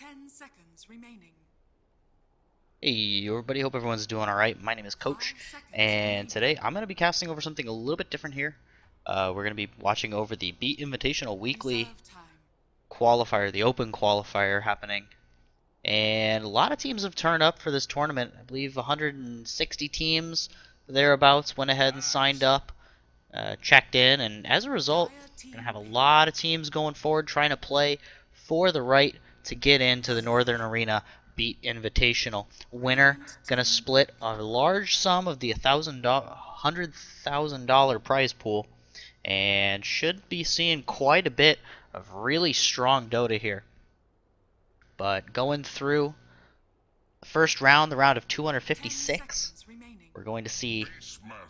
10 seconds remaining. Hey everybody, hope everyone's doing alright. My name is Coach, 5 seconds and remaining. today I'm going to be casting over something a little bit different here. We're going to be watching over the Beat Invitational Weekly Reserve time. Qualifier, the Open Qualifier happening. And a lot of teams have turned up for this tournament. I believe 160 teams thereabouts went ahead and signed up, checked in, and as a result, Dire we're going to team have a pick. lot of teams going forward trying to play for the right to get into the Northern Arena Beat Invitational. Winner Radiant gonna team pick. split a large sum of the $100,000 prize pool, and should be seeing quite a bit of really strong Dota here. But going through the first round, the round of 10 256, seconds remaining. we're going to see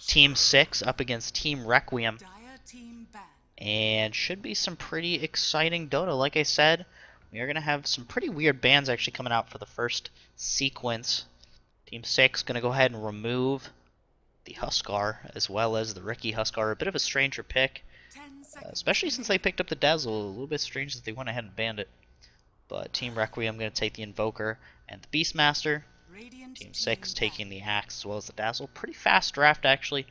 Team 6 up against Team Requiem, Dire team ban. and should be some pretty exciting Dota. Like I said, we are going to have some pretty weird bans actually coming out for the first sequence. Team 6 going to go ahead and remove the Huskar as well as the Ricky Huskar. A bit of a stranger pick, 10 seconds especially since they remaining. picked up the Dazzle. A little bit strange that they went ahead and banned it. But Team Requiem going to take the Invoker and the Beastmaster. Radiant Team 6 team ban. taking the Axe as well as the Dazzle. Pretty fast draft actually.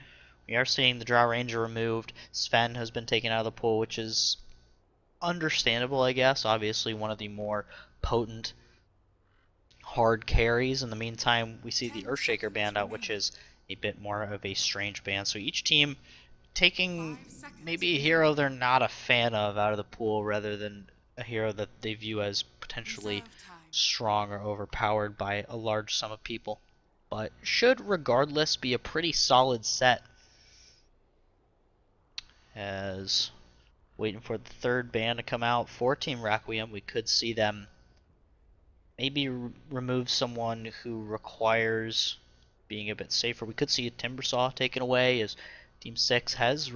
We are seeing the Draw Ranger removed. Sven has been taken out of the pool, which is understandable, I guess. Obviously, one of the more potent hard carries. In the meantime, we see the 10 Earthshaker seconds band out, which remaining. is a bit more of a strange band. So each team taking 5 seconds maybe a hero remaining. they're not a fan of out of the pool rather than a hero that they view as potentially Reserve time. strong or overpowered by a large sum of people. But should regardless be a pretty solid set, as waiting for the third band to come out for Team Requiem. We could see them maybe remove someone who requires being a bit safer. We could see a Timbersaw taken away, as Team 6 has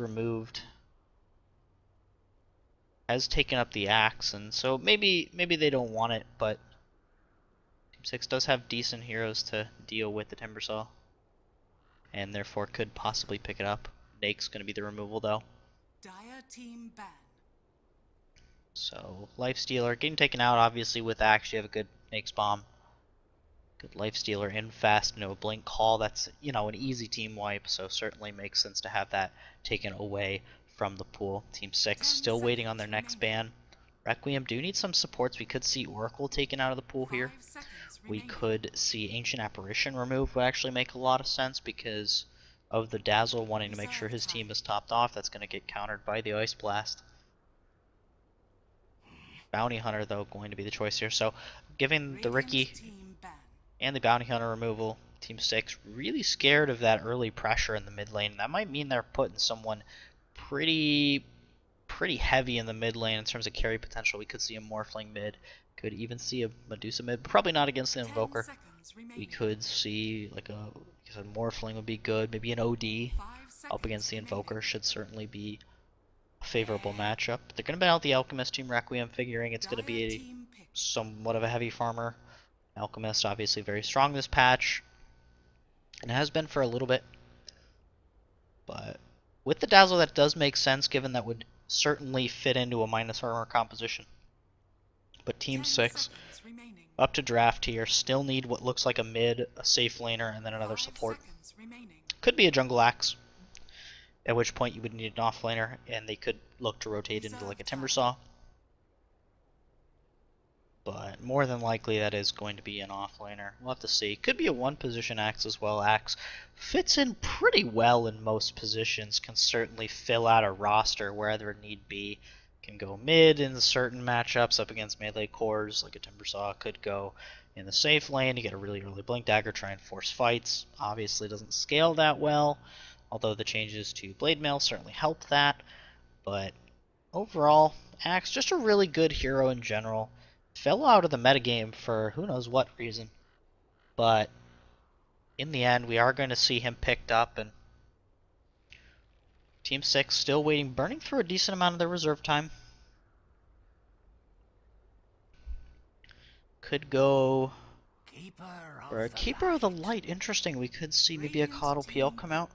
taken up the axe, and so maybe they don't want it, but Team 6 does have decent heroes to deal with the Timbersaw, and therefore could possibly pick it up. Nake's going to be the removal though. Dire team ban. So Lifestealer getting taken out obviously with axe. You have a good Nake's bomb. Good Lifestealer in fast, no blink call. That's, an easy team wipe, so certainly makes sense to have that taken away from the pool. Team 6 10 still waiting on seconds their next remaining. ban. Requiem do need some supports. We could see Oracle taken out of the pool 5 here. seconds We remaining. could see Ancient Apparition removed, would actually make a lot of sense because of the Dazzle wanting to make sure Reserve his team time. is topped off. That's going to get countered by the Ice Blast. Bounty Hunter, though, going to be the choice here. So, giving the Radiant Ricky team ban. and the Bounty Hunter removal, Team 6 really scared of that early pressure in the mid lane. That might mean they're putting someone pretty heavy in the mid lane in terms of carry potential. We could see a Morphling mid, could even see a Medusa mid, but probably not against the 10 Invoker. seconds We remaining. could see like a Morphling would be good, maybe an OD 5 up against seconds the remaining. Invoker should certainly be a favorable matchup. They're going to ban out the Alchemist, Team Requiem, figuring it's going to Dire be a team pick. somewhat of a heavy farmer. Alchemist obviously very strong this patch, and has been for a little bit. But with the Dazzle, that does make sense, given that would certainly fit into a minus armor composition. But Team 10 6, seconds remaining. up to draft here, still need what looks like a mid, a safe laner, and then another 5 support. seconds remaining. Could be a jungle axe, at which point you would need an offlaner, and they could look to rotate into like a Reserve time. Timbersaw. But more than likely that is going to be an offlaner. We'll have to see. Could be a one position axe as well. Axe fits in pretty well in most positions, can certainly fill out a roster wherever need be. Can go mid in certain matchups up against melee cores, like a Timbersaw. Could go in the safe lane to get a really early Blink Dagger, try and force fights. Obviously doesn't scale that well, although the changes to Blade Mail certainly helped that. But overall, Axe, just a really good hero in general. Fell out of the metagame for who knows what reason. But in the end, we are going to see him picked up, and Team 6 still waiting, burning through a decent amount of their reserve time. Could go for a Keeper of the Light. Interesting. We could see maybe a Radiant Coddle PL team come pick. out.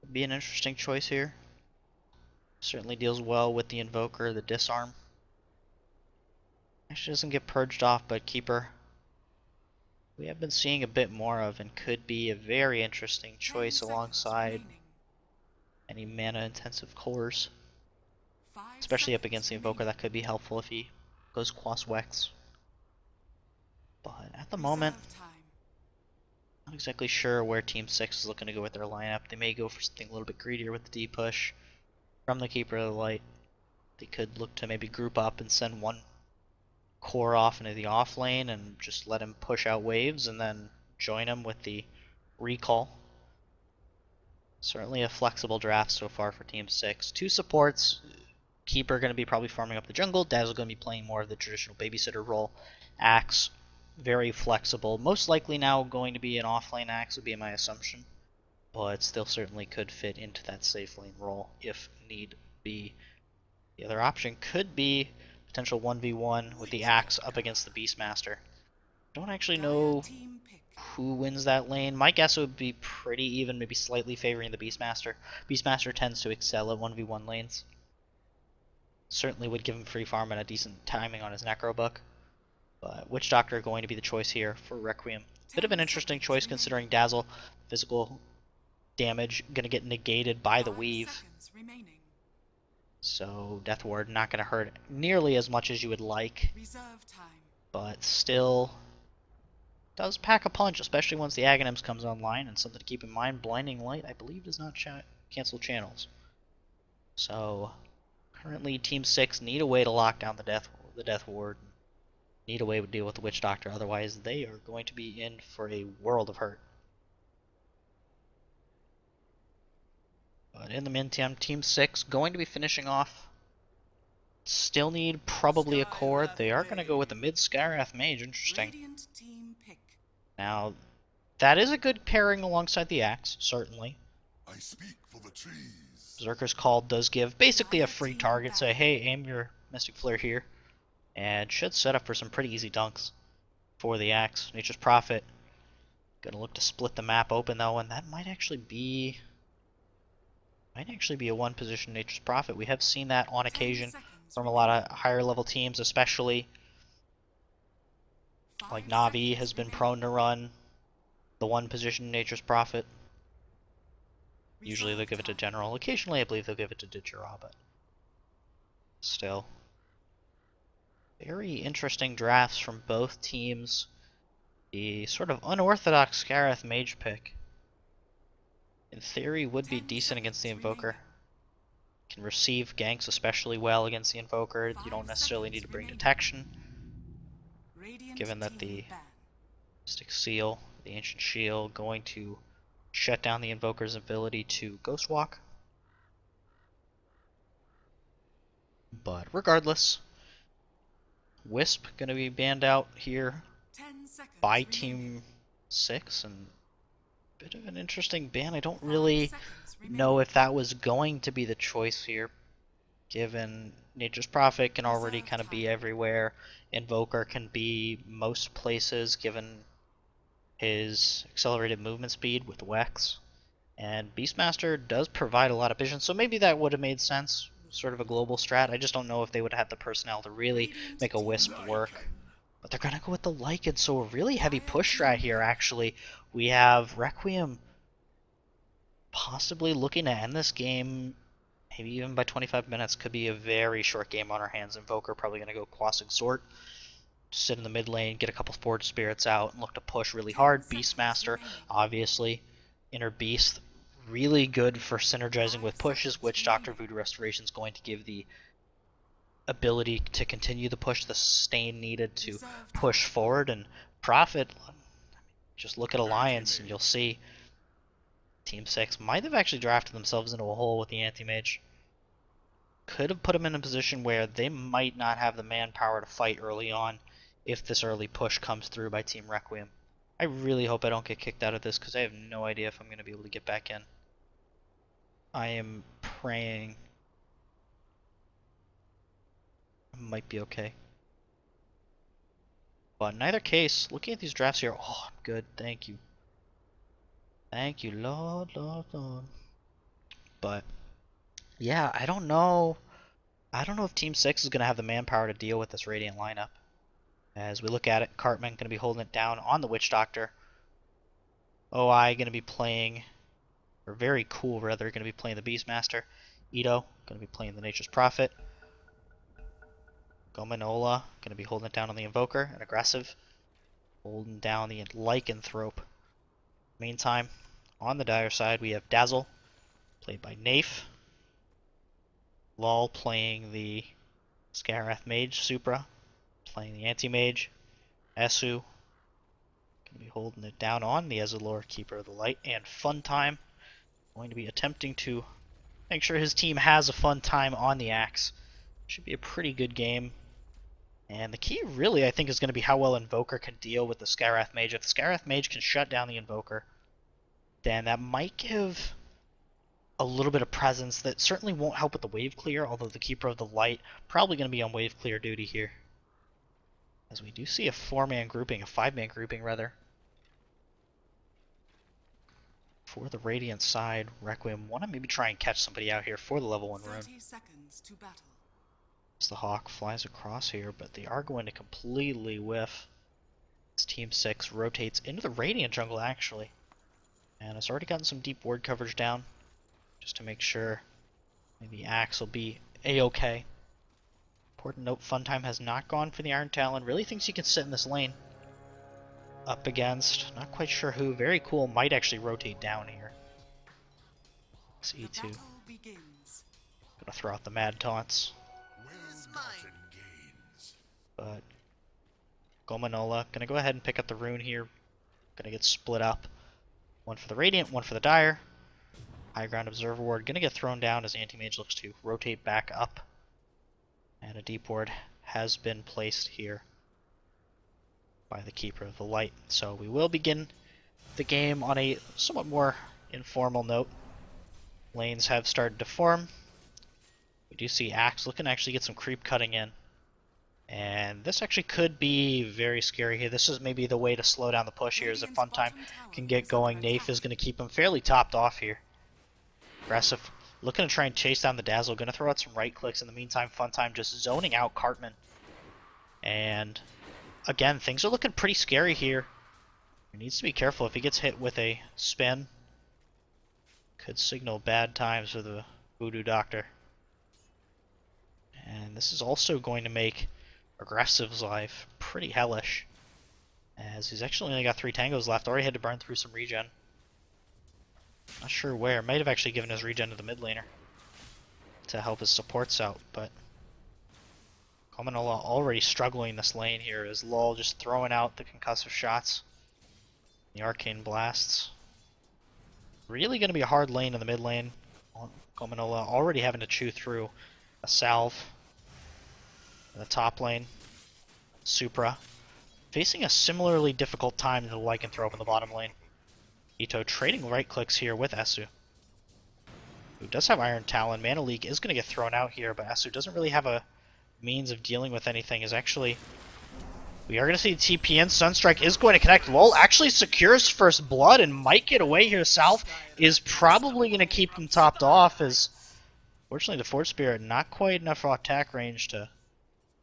Would be an interesting choice here. Certainly deals well with the Invoker, the Disarm. Actually doesn't get purged off, but Keeper we have been seeing a bit more of and could be a very interesting 10 choice seconds alongside remaining. any mana-intensive cores. 5 Especially up seconds against the remaining. Invoker, that could be helpful if he goes Quas Wex. But at the Reserve moment, time. not exactly sure where Team 6 is looking to go with their lineup. They may go for something a little bit greedier with the D-push from the Keeper of the Light. They could look to maybe group up and send one core off into the off lane and just let him push out waves and then join him with the recall. Certainly a flexible draft so far for Team 6. Two supports. Keeper going to be probably farming up the jungle. Dazzle going to be playing more of the traditional babysitter role. Axe, very flexible. Most likely now going to be an offlane Axe would be my assumption. But still certainly could fit into that safe lane role if need be. The other option could be potential 1v1 with the Axe up against the Beastmaster. Don't actually Dire know team pick. who wins that lane. My guess would be pretty even, maybe slightly favoring the Beastmaster. Beastmaster tends to excel at 1v1 lanes. Certainly would give him free farm and a decent timing on his Necro book. But Witch Doctor going to be the choice here for Requiem. Bit of an interesting choice considering Dazzle, physical damage, going to get negated by the 5 weave. seconds remaining. So Death Ward not going to hurt nearly as much as you would like. Reserve time. But still does pack a punch, especially once the Aghanims comes online. And something to keep in mind, Blinding Light, I believe, does not cancel channels. So currently Team 6 need a way to lock down the Death Ward. Need a way to deal with the Witch Doctor, otherwise they are going to be in for a world of hurt. But in the meantime, Team 6 going to be finishing off. Still need probably a core. They are going to go with the mid Skywrath Mage. Interesting. Radiant team pick. Now, that is a good pairing alongside the Axe, certainly. I speak for the trees. Berserker's Call does give basically a free target. Say, hey, aim your Mystic Flare here. And should set up for some pretty easy dunks for the Axe. Nature's Prophet. Gonna look to split the map open though, and that might actually be a one position Nature's Prophet. We have seen that on occasion from a lot of higher level teams, especially like Na'Vi has been prone to run the one position Nature's Prophet. Usually they'll give it to General. Occasionally I believe they'll give it to Ditchera, but still. Very interesting drafts from both teams. The sort of unorthodox Skywrath Mage pick, in theory, would be decent against the Invoker. Can receive ganks especially well against the Invoker. You don't necessarily need to bring detection, given that the Mystic Seal, the Ancient Shield, going to shut down the Invoker's ability to Ghost Walk. But regardless, Wisp going to be banned out here by Team 6, and a bit of an interesting ban. I don't really know if that was going to be the choice here, given Nature's Prophet can already kind of be everywhere. Invoker can be most places, given his accelerated movement speed with Wex. And Beastmaster does provide a lot of vision, so maybe that would have made sense. Sort of a global strat. I just don't know if they would have had the personnel to really make a Wisp work. But they're going to go with the Lycan, so a really heavy push strat here, actually. We have Requiem possibly looking to end this game, maybe even by 25 minutes. Could be a very short game on our hands. Invoker probably going to go Quas Exhort, sit in the mid lane, get a couple Forge Spirits out, and look to push really hard. Beastmaster, obviously. Inner Beast, really good for synergizing with pushes. Witch Doctor, Voodoo Restoration is going to give the ability to continue the push, the sustain needed to push forward. And Prophet, just look at Alliance and you'll see Team 6 might have actually drafted themselves into a hole with the Anti-Mage. Could have put them in a position where they might not have the manpower to fight early on if this early push comes through by Team Requiem. I really hope I don't get kicked out of this because I have no idea if I'm going to be able to get back in. I am praying I might be okay. But in either case, looking at these drafts here, oh, I'm good, thank you. Thank you, Lord. But yeah, I don't know if Team 6 is going to have the manpower to deal with this Radiant lineup. As we look at it, Cartman going to be holding it down on the Witch Doctor. OI going to be playing, or very cool rather, going to be playing the Beastmaster. Ito going to be playing the Nature's Prophet. Gominola going to be holding it down on the Invoker, and aggressive. Holding down the Lycanthrope. Meantime, on the Dire side, we have Dazzle, played by Nafe. Lol playing the Skarath Mage, Supra, playing the Anti-Mage. Esu, going to be holding it down on the Ezalor, Keeper of the Light. And Funtime, going to be attempting to make sure his team has a fun time on the Axe. Should be a pretty good game. And the key really, I think, is going to be how well Invoker can deal with the Skarath Mage. If the Skarath Mage can shut down the Invoker, then that might give a little bit of presence that certainly won't help with the wave clear, although the Keeper of the Light probably going to be on wave clear duty here. As we do see a 4-man grouping, a 5-man grouping rather. For the Radiant side, Requiem want to maybe try and catch somebody out here for the level 1 rune. 30 seconds to battle. As the Hawk flies across here, but they are going to completely whiff. As Team 6 rotates into the Radiant jungle actually. And it's already gotten some deep ward coverage down, just to make sure maybe Axe will be a-okay. Important note, Funtime has not gone for the Iron Talon. Really thinks he can sit in this lane. Up against, not quite sure who. Very cool, might actually rotate down here. It's The E2. battle begins. Gonna throw out the Mad Taunts. Well-gotten gains. But Gominola gonna go ahead and pick up the rune here. Gonna get split up. One for the Radiant, one for the Dire. High Ground Observer Ward gonna get thrown down as Anti-Mage looks to rotate back up. And a deep ward has been placed here by the Keeper of the Light. So we will begin the game on a somewhat more informal note. Lanes have started to form. We do see Axe looking to actually get some creep cutting in. And this actually could be very scary here. This is maybe the way to slow down the push here, as if Funtime can get going. Nafe is going to keep him fairly topped off here. Aggressive. Looking to try and chase down the Dazzle. Going to throw out some right clicks. In the meantime, Funtime just zoning out Cartman. And again, things are looking pretty scary here. He needs to be careful. If he gets hit with a spin, could signal bad times for the Voodoo Doctor. And this is also going to make Aggressive's life pretty hellish, as he's actually only got 3 tangos left. Already had to burn through some regen. Not sure where. Might have actually given his regen to the mid laner to help his supports out, but Gominola already struggling this lane here, as Lol just throwing out the concussive shots, the arcane blasts. Really going to be a hard lane in the mid lane. Gominola already having to chew through a salve in the top lane. Supra facing a similarly difficult time to the Lycanthrope in the bottom lane. Ito trading right clicks here with Esu, who does have Iron Talon. Mana Leak is going to get thrown out here, but Esu doesn't really have a means of dealing with anything. Is actually, we are going to see TP in. Sunstrike is going to connect. Lol actually secures first blood and might get away here. Salve is probably going to keep him topped off, as fortunately the Force Spirit not quite enough attack range to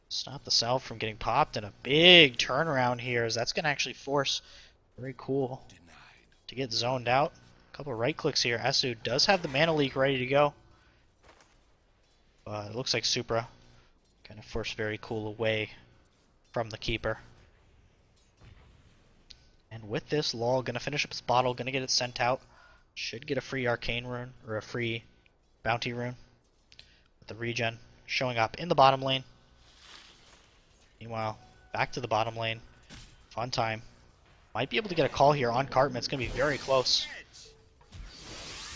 stop the Salve from getting popped. And a big turnaround here, as that's going to actually force, very cool, to get zoned out. A couple of right clicks here. Esu does have the Mana Leak ready to go, but it looks like Supra kind of forced very cool away from the Keeper. And with this, Lol gonna finish up his bottle, gonna get it sent out. Should get a free arcane rune, or a free bounty rune, with the regen showing up in the bottom lane. Meanwhile, back to the bottom lane. Funtime might be able to get a call here on Cartman. It's gonna be very close,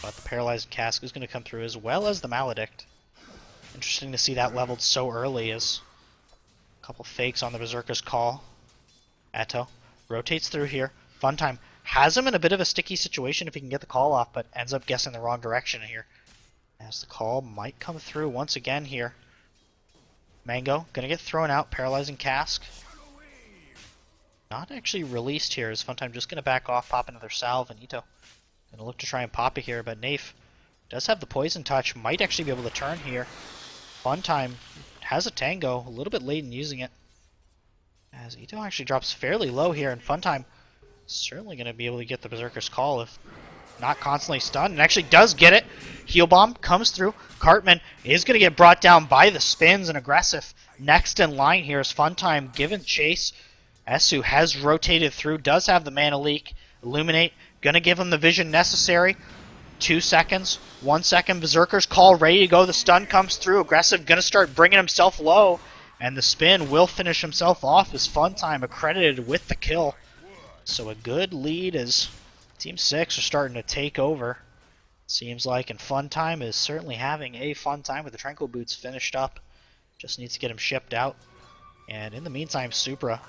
but the Paralyzed Cask is gonna come through, as well as the Maledict. Interesting to see that leveled so early, as a couple fakes on the Berserker's call. Atto rotates through here. Funtime has him in a bit of a sticky situation if he can get the call off, but ends up guessing the wrong direction here, as the call might come through once again here. Mango gonna get thrown out. Paralyzing Cask not actually released here, as Funtime just gonna back off, pop another salve, and Ito gonna look to try and pop it here, but Nafe does have the poison touch, might actually be able to turn here. Funtime has a tango, a little bit late in using it, As Ito actually drops fairly low here, and Funtime certainly going to be able to get the Berserker's Call if not constantly stunned, and actually does get it. Heal Bomb comes through. Cartman is going to get brought down by the spins, and Aggressive next in line here is Funtime given chase. Esu has rotated through, does have the mana leak. Illuminate, going to give him the vision necessary. 2 seconds, 1 second, Berserker's Call ready to go. The stun comes through. Aggressive going to start bringing himself low, and the spin will finish himself off as Funtime accredited with the kill. So a good lead as Team 6 are starting to take over, seems like, and Funtime is certainly having a fun time with the Tranquil Boots finished up. Just needs to get him shipped out. And in the meantime, Supra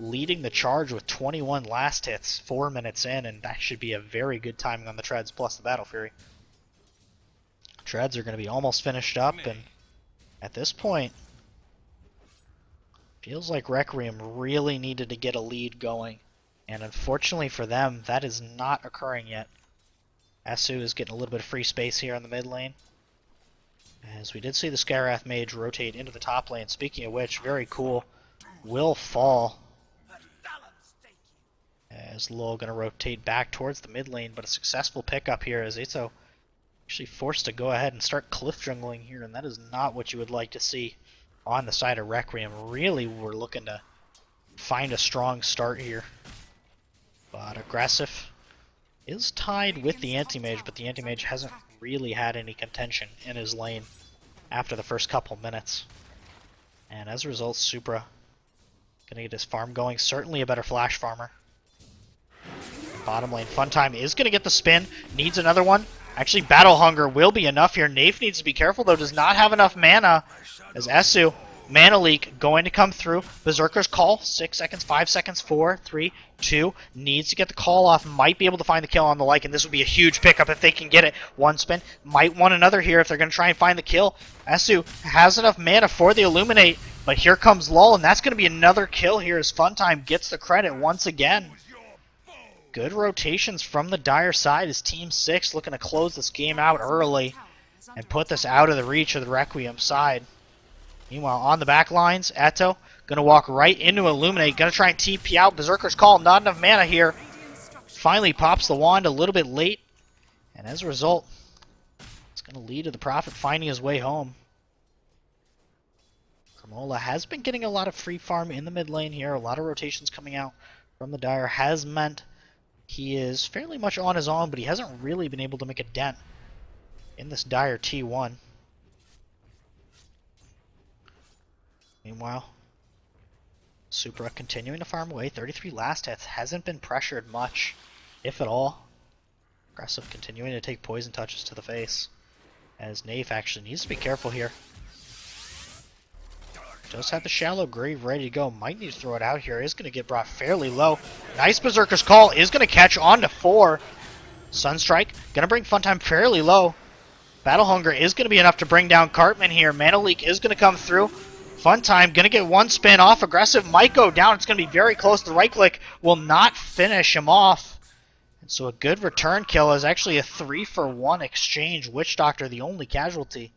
leading the charge with 21 last hits, 4 minutes in, and that should be a very good timing on the Treads plus the Battle Fury. Treads are going to be almost finished up, and at this point, feels like Requiem really needed to get a lead going. And unfortunately for them, that is not occurring yet. Esu is getting a little bit of free space here in the mid lane. As we did see the Skywrath Mage rotate into the top lane. Speaking of which, very cool. Will fall. As Lowell going to rotate back towards the mid lane, but a successful pickup here as Ito actually forced to go ahead and start cliff jungling here, and that is not what you would like to see on the side of Requiem. Really, we're looking to find a strong start here. But Aggressive is tied with the Anti-Mage, but the Anti-Mage hasn't really had any contention in his lane after the first couple minutes. And as a result, Supra gonna get his farm going. Certainly a better flash farmer. Bottom lane, Funtime is gonna get the spin. Needs another one. Actually, Battle Hunger will be enough here. Nafe needs to be careful, though. Does not have enough mana as Esu. Mana leak going to come through. Berserker's Call, 6 seconds, 5 seconds, 4, 3, 2. Needs to get the call off. Might be able to find the kill on the like, and this would be a huge pickup if they can get it. One spin. Might want another here if they're going to try and find the kill. Esu has enough mana for the Illuminate, but here comes Lull, and that's going to be another kill here as Funtime gets the credit once again. Good rotations from the Dire side as Team 6 looking to close this game out early and put this out of the reach of the Requiem side. Meanwhile, on the back lines, Eto going to walk right into Illuminate. Going to try and TP out. Berserker's Call, not enough mana here. Finally pops the wand a little bit late. And as a result, it's going to lead to the Prophet finding his way home. Cremola has been getting a lot of free farm in the mid lane here. A lot of rotations coming out from the Dire has meant he is fairly much on his own, but he hasn't really been able to make a dent in this Dire T1. Meanwhile, Supra continuing to farm away. 33 last hits. Hasn't been pressured much, if at all. Aggressive continuing to take poison touches to the face. As Nafe actually needs to be careful here. Does have the Shallow Grave ready to go. Might need to throw it out here. Is going to get brought fairly low. Nice Berserker's Call. Is going to catch on to 4. Sunstrike. Going to bring Funtime fairly low. Battle Hunger is going to be enough to bring down Cartman here. Mana Leak is going to come through. Funtime going to get one spin off. Aggressive might go down. It's going to be very close. The right click will not finish him off. And so a good return kill is actually a 3-for-1 exchange. Witch Doctor the only casualty.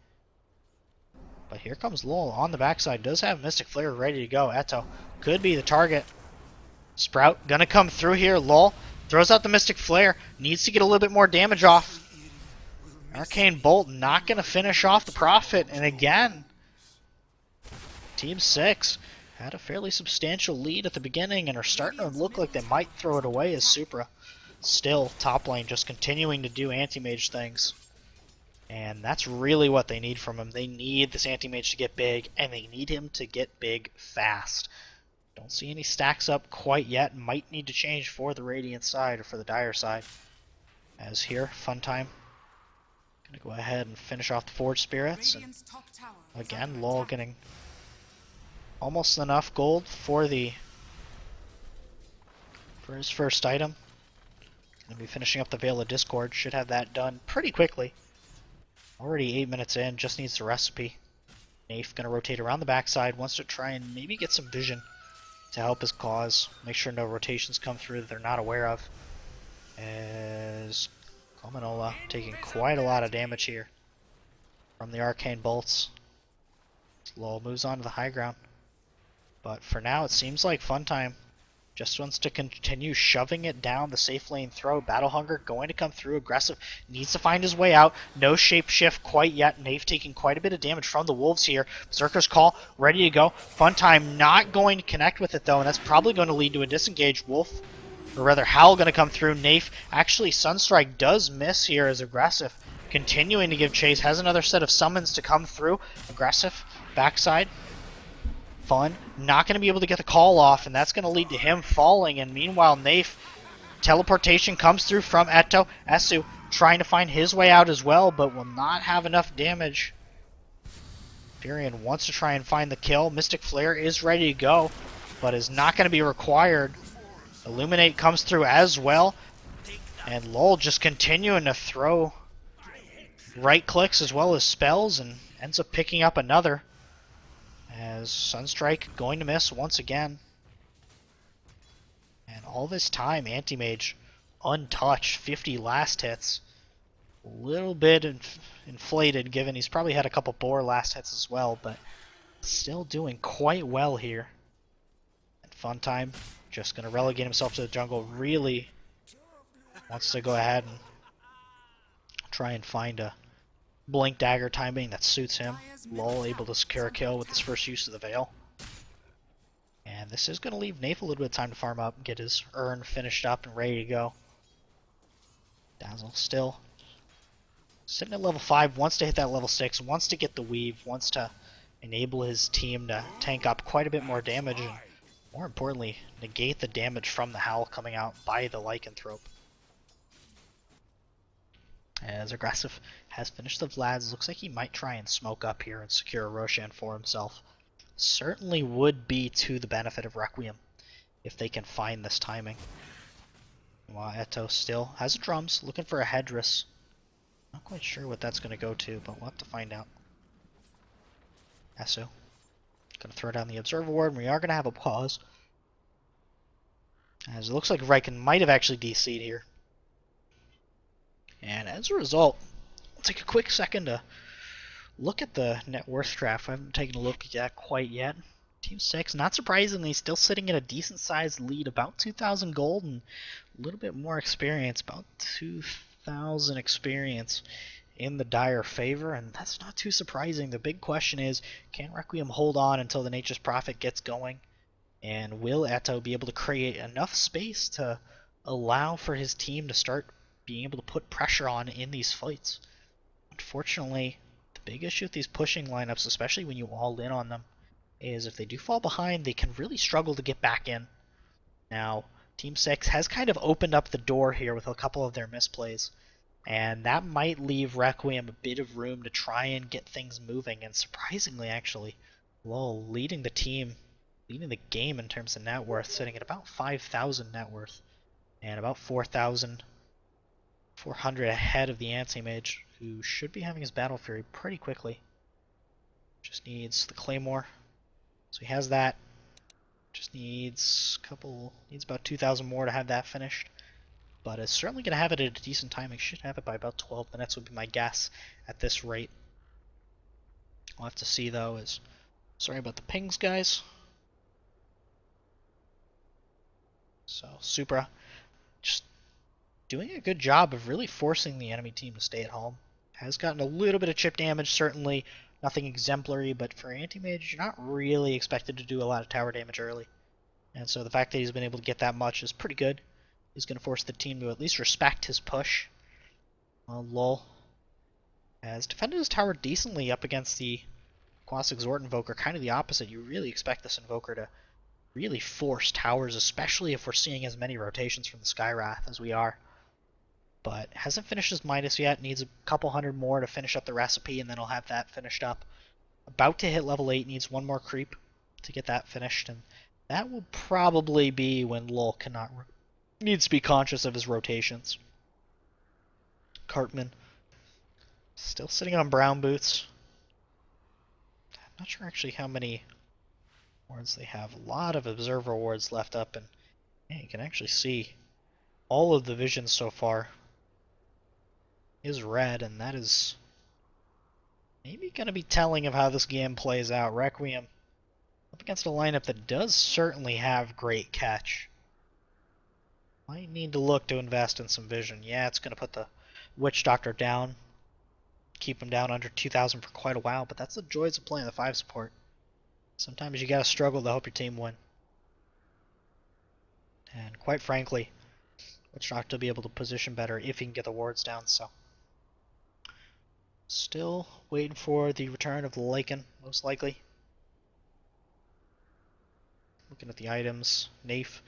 But here comes Lowell on the backside. Does have Mystic Flare ready to go. Eto could be the target. Sprout going to come through here. Lowell throws out the Mystic Flare. Needs to get a little bit more damage off. Arcane Bolt not going to finish off the Prophet. And again, Team 6 had a fairly substantial lead at the beginning and are starting to look like they might throw it away as Supra still top lane just continuing to do anti-mage things. And that's really what they need from him. They need this anti-mage to get big, and they need him to get big fast. Don't see any stacks up quite yet. Might need to change for the Radiant side or for the Dire side. As here, Funtime gonna go ahead and finish off the Forge Spirits. And again, Lowell getting almost enough gold for his first item. Gonna be finishing up the Veil of Discord. Should have that done pretty quickly. Already 8 minutes in, just needs the recipe. Nafe gonna rotate around the backside, wants to try and maybe get some vision to help his cause. Make sure no rotations come through that they're not aware of. As Komanola taking quite a lot of damage here from the Arcane Bolts. Lowell moves on to the high ground. But for now, it seems like Funtime just wants to continue shoving it down the safe lane throw. Battle Hunger going to come through. Aggressive. Needs to find his way out. No shape shift quite yet. Knave taking quite a bit of damage from the Wolves here. Berserker's Call ready to go. Funtime not going to connect with it though, and that's probably going to lead to a disengaged Wolf. Or rather, Howl going to come through. Knave. Actually, Sunstrike does miss here as Aggressive. Continuing to give chase. Has another set of summons to come through. Aggressive. Backside. Fun. Not going to be able to get the call off, and that's going to lead to him falling. And meanwhile, Nafe, teleportation comes through from Eto. Esu trying to find his way out as well, but will not have enough damage. Furion wants to try and find the kill. Mystic Flare is ready to go, but is not going to be required. Illuminate comes through as well. And Lol just continuing to throw right clicks as well as spells, and ends up picking up another. As Sunstrike going to miss once again. And all this time, Anti-Mage untouched. 50 last hits. A little bit inflated given he's probably had a couple Boar last hits as well, but still doing quite well here. And Funtime just going to relegate himself to the jungle. Really wants to go ahead and try and find a Blink Dagger timing that suits him. Lol able to secure a kill with his first use of the Veil. And this is going to leave Nafe a little bit of time to farm up, get his urn finished up and ready to go. Dazzle still sitting at level 5, wants to hit that level 6, wants to get the weave, wants to enable his team to tank up quite a bit more damage, and more importantly, negate the damage from the Howl coming out by the Lycanthrope. As Aggressive has finished the Vlads, looks like he might try and smoke up here and secure a Roshan for himself. Certainly would be to the benefit of Requiem if they can find this timing. While Eto still has drums, looking for a headdress. Not quite sure what that's going to go to, but we'll have to find out. Esu going to throw down the Observer Ward, and we are going to have a pause. As it looks like Riken might have actually DC'd here. And as a result, I'll take a quick second to look at the net worth draft. I haven't taken a look at that quite yet. Team 6, not surprisingly, still sitting at a decent sized lead, about 2,000 gold and a little bit more experience, about 2,000 experience in the dire favor, and that's not too surprising. The big question is, can Requiem hold on until the Nature's Prophet gets going? And will Eto be able to create enough space to allow for his team to start being able to put pressure on in these fights? Unfortunately, the big issue with these pushing lineups, especially when you all in on them, is if they do fall behind, they can really struggle to get back in. Now, Team 6 has kind of opened up the door here with a couple of their misplays, and that might leave Requiem a bit of room to try and get things moving, and surprisingly actually, Lol leading the team, leading the game in terms of net worth, sitting at about 5,000 net worth, and about 4,400 ahead of the Anti-Mage, who should be having his Battle Fury pretty quickly. Just needs the Claymore. So he has that. Just needs about 2,000 more to have that finished. But is certainly going to have it at a decent time. He should have it by about 12 minutes would be my guess at this rate. I'll have to see though. Sorry about the pings, guys. So Supra just doing a good job of really forcing the enemy team to stay at home. Has gotten a little bit of chip damage, certainly. Nothing exemplary, but for Anti-Mage, you're not really expected to do a lot of tower damage early. And so the fact that he's been able to get that much is pretty good. He's going to force the team to at least respect his push. Lol has defended his tower decently up against the Quas Exhort Invoker. Kind of the opposite. You really expect this Invoker to really force towers, especially if we're seeing as many rotations from the Skywrath as we are. But hasn't finished his Midas yet, needs a couple hundred more to finish up the recipe, and then he'll have that finished up. About to hit level 8, needs one more creep to get that finished, and that will probably be when Lol needs to be conscious of his rotations. Cartman still sitting on brown boots. I'm not sure actually how many wards they have. A lot of observer wards left up, and yeah, you can actually see all of the visions so far is red, and that is maybe going to be telling of how this game plays out. Requiem Up against a lineup that does certainly have great catch. Might need to look to invest in some vision. Yeah, it's going to put the Witch Doctor down. Keep him down under 2,000 for quite a while, but that's the joys of playing the 5 support. Sometimes you gotta struggle to help your team win. And quite frankly, Witch Doctor will be able to position better if he can get the wards down, so. Still waiting for the return of the Lycan, most likely. Looking at the items, Nafe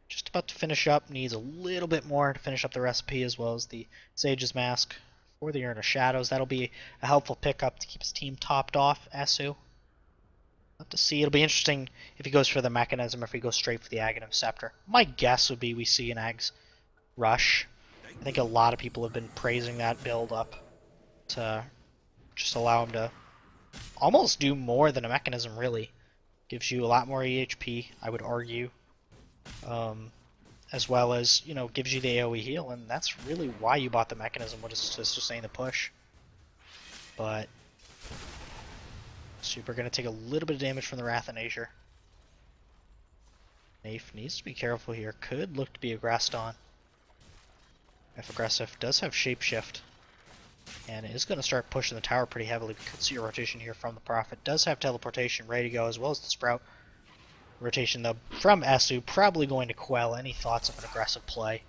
just about to finish up, needs a little bit more to finish up the recipe, as well as the Sage's Mask for the Urn of Shadows. That'll be a helpful pickup to keep his team topped off. Esu. Have to see. It'll be interesting if he goes for the Mechanism or if he goes straight for the Aghanim Scepter. My guess would be we see an Ag's Rush. I think a lot of people have been praising that build up to just allow him to almost do more than a Mechanism, really. Gives you a lot more EHP, I would argue. As well as, you know, gives you the AoE heal, and that's really why you bought the Mechanism, was to sustain the push. But Super gonna take a little bit of damage from the Wrath of Nature. Nafe needs to be careful here. Could look to be aggressed on. If aggressive, does have Shapeshift. And is going to start pushing the tower pretty heavily. We could see a rotation here from the Prophet. Does have teleportation ready to go, as well as the Sprout. Rotation, though, from Esu, probably going to quell any thoughts of an aggressive play.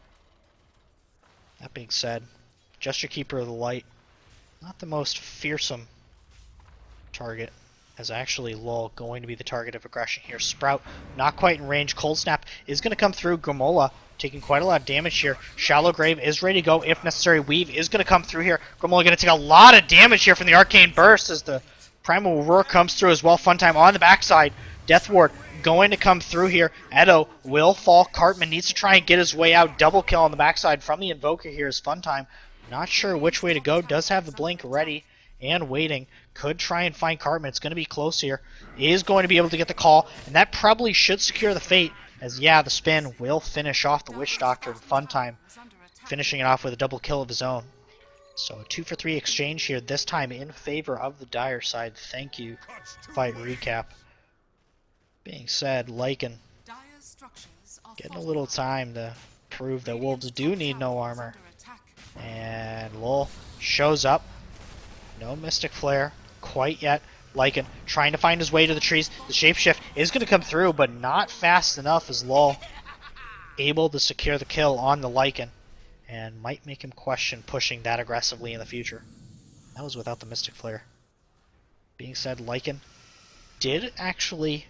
That being said, Gesture Keeper of the Light, not the most fearsome target, as actually LOL going to be the target of aggression here. Sprout, not quite in range. Cold Snap is going to come through. Grimola taking quite a lot of damage here. Shallow Grave is ready to go if necessary. Weave is going to come through here. Grimola going to take a lot of damage here from the Arcane Burst as the Primal Roar comes through as well. Funtime on the backside. Death Ward going to come through here. Edo will fall. Cartman needs to try and get his way out. Double kill on the backside from the Invoker here is Funtime. Not sure which way to go. Does have the Blink ready and waiting. Could try and find Cartman. It's going to be close here. Is going to be able to get the call, and that probably should secure the Fate, as yeah, the spin will finish off the Witch Doctor in Funtime, finishing it off with a double kill of his own. So a 2-for-3 exchange here, this time in favor of the Dire side. Thank you, Fight Recap. Being said, Lycan getting a little time to prove that Wolves do need no armor. And Lol shows up. No Mystic Flare quite yet. Lycan trying to find his way to the trees. The Shapeshift is going to come through, but not fast enough as Lol able to secure the kill on the Lycan. And might make him question pushing that aggressively in the future. That was without the Mystic Flare. Being said, Lycan did actually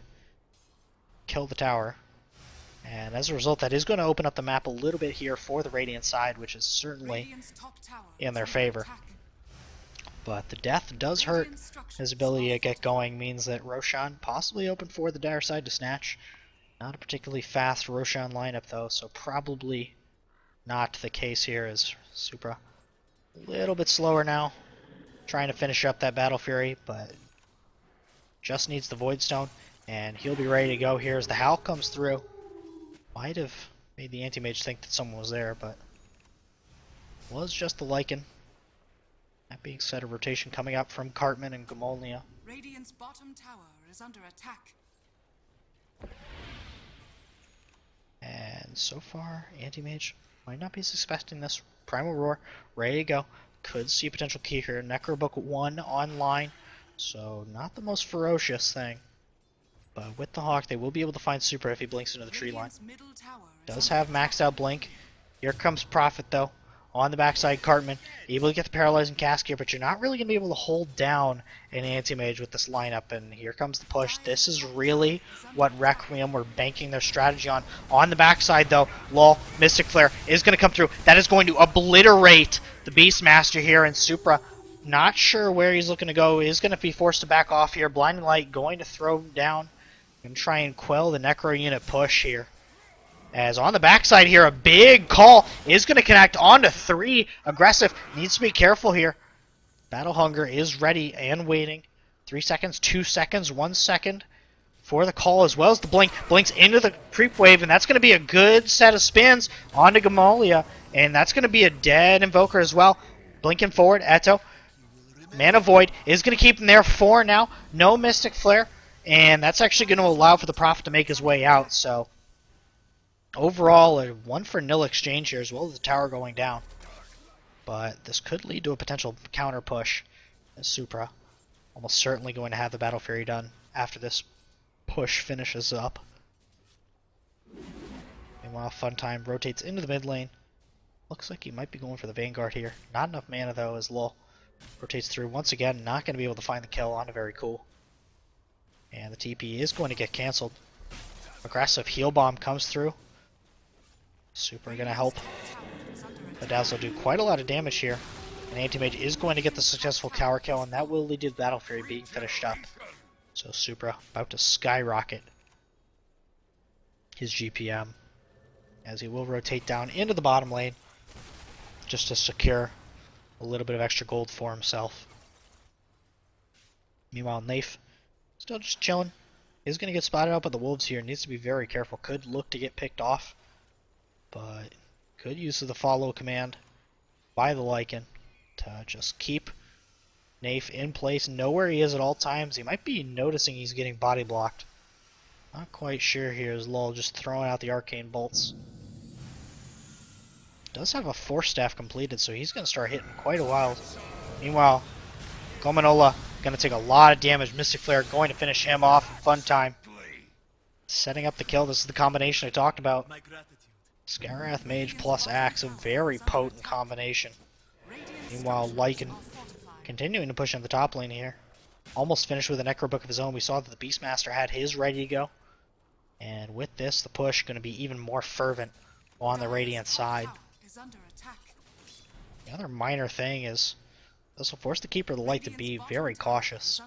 kill the tower. And as a result, that is going to open up the map a little bit here for the Radiant side, which is certainly in their favor. But the death does hurt. His ability to get going means that Roshan possibly open for the Dire side to snatch. Not a particularly fast Roshan lineup though, so probably not the case here as Supra a little bit slower now. Trying to finish up that Battle Fury, but just needs the Void Stone, and he'll be ready to go here as the Howl comes through. Might have made the Anti-Mage think that someone was there, but was just the Lycan. That being said, a rotation coming up from Cartman and Gamolnia. Radiant's bottom tower is under attack. And so far, Anti-Mage might not be suspecting this. Primal Roar, ready to go. Could see potential key here. Necrobook 1 online, so not the most ferocious thing. But with the Hawk, they will be able to find Super if he blinks into the tree line. Does have maxed out Blink. Here comes Prophet though. On the backside, Cartman able to get the Paralyzing Cask here, but you're not really going to be able to hold down an Anti-Mage with this lineup. And here comes the push. This is really what Requiem were banking their strategy on. On the backside though, Lol, Mystic Flare is going to come through. That is going to obliterate the Beastmaster here, and Supra not sure where he's looking to go. He's going to be forced to back off here. Blinding Light going to throw him down and try and quell the Necro unit push here. As on the backside here, a big call is going to connect onto 3. Aggressive needs to be careful here. Battle Hunger is ready and waiting. 3 seconds, 2 seconds, 1 second for the call, as well as the blink. Blinks into the creep wave, and that's going to be a good set of spins onto Gamolia. And that's going to be a dead Invoker as well. Blinking forward, Eto. Mana Void is going to keep him there for now. No Mystic Flare. And that's actually going to allow for the Prophet to make his way out, so overall a 1-for-0 exchange here as well as the tower going down. But this could lead to a potential counter push as Supra almost certainly going to have the Battle Fury done after this push finishes up. Meanwhile, Funtime rotates into the mid lane. Looks like he might be going for the Vanguard here. Not enough mana though as Lul rotates through. Once again, not going to be able to find the kill on a very cool. And the TP is going to get cancelled. Aggressive heal bomb comes through. Super going to help the Dazzle do quite a lot of damage here. And Anti-Mage is going to get the successful tower kill, and that will lead to the Battle Fury being finished up. So Supra about to skyrocket his GPM as he will rotate down into the bottom lane just to secure a little bit of extra gold for himself. Meanwhile, Nafe still just chilling. Is going to get spotted out by the Wolves here. Needs to be very careful. Could look to get picked off, but good use of the follow command by the Lycan to just keep Nafe in place, know where he is at all times. He might be noticing he's getting body blocked. Not quite sure here as Lul just throwing out the arcane bolts. Does have a Force Staff completed, so he's going to start hitting quite a while. Meanwhile, Gominola going to take a lot of damage. Mystic Flare going to finish him off in Funtime. Setting up the kill. This is the combination I talked about. Skywrath Mage plus Axe, a very potent combination. Meanwhile, Lycan continuing to push in the top lane here. Almost finished with a Necro Book of his own. We saw that the Beastmaster had his ready to go. And with this, the push going to be even more fervent on the Radiant side. The other minor thing is this will force the Keeper of the Light to be very cautious.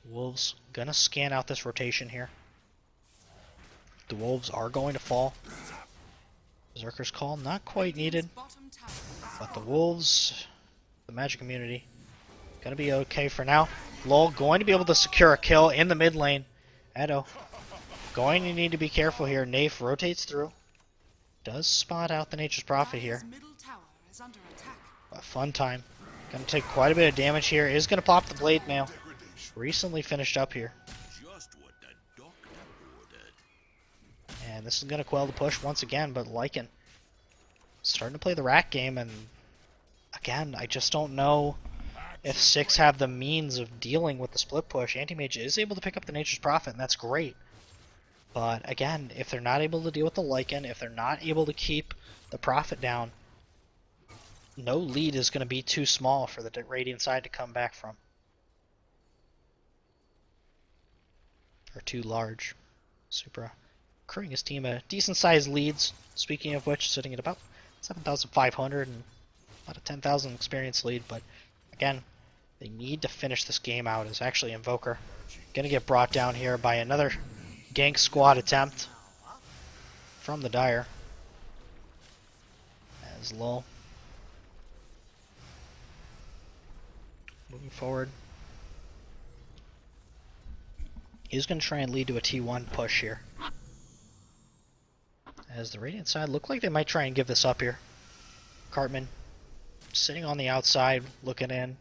Wolves going to scan out this rotation here. The Wolves are going to fall. Berserker's Call not quite needed. But the Wolves, the Magic Community, gonna be okay for now. Lul going to be able to secure a kill in the mid lane. Edo going to need to be careful here. Nafe rotates through. Does spot out the Nature's Prophet here. But Funtime gonna take quite a bit of damage here. Is gonna pop the Blade Mail. Recently finished up here. And this is gonna quell the push once again, but Lycan starting to play the rat game, and again, I just don't know if 6 have the means of dealing with the split push. Anti-Mage is able to pick up the Nature's Prophet, and that's great. But again, if they're not able to deal with the Lycan, if they're not able to keep the Prophet down, no lead is going to be too small for the Radiant side to come back from. Or too large. Supra accruing his team a decent sized leads, speaking of which, sitting at about 7,500 and about a 10,000 experience lead, but again, they need to finish this game out. As actually Invoker gonna get brought down here by another gank squad attempt from the Dire. As Lul moving forward. He's gonna try and lead to a T1 push here. As the Radiant side look like they might try and give this up here. Cartman sitting on the outside, looking in,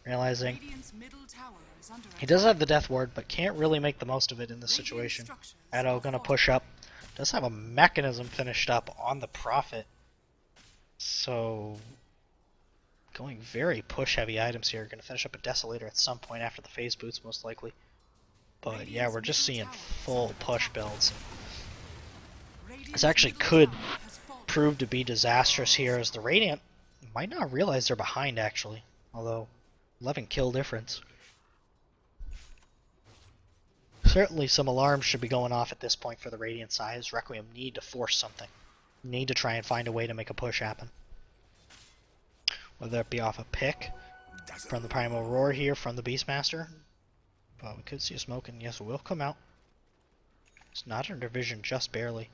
realizing he does have the Death Ward, but can't really make the most of it in this situation. Edo gonna push up. Does have a mechanism finished up on the Prophet. So going very push heavy items here. Gonna finish up a Desolator at some point after the phase boots most likely. But yeah, we're just seeing full push builds. This actually could prove to be disastrous here, as the Radiant might not realize they're behind actually, although 11 kill difference. Certainly some alarms should be going off at this point for the Radiant side, as Requiem need to force something. Need to try and find a way to make a push happen. Whether it be off a pick from the Primal Roar here from the Beastmaster. But we could see a smoke, and yes, it will come out. It's not under vision, just barely.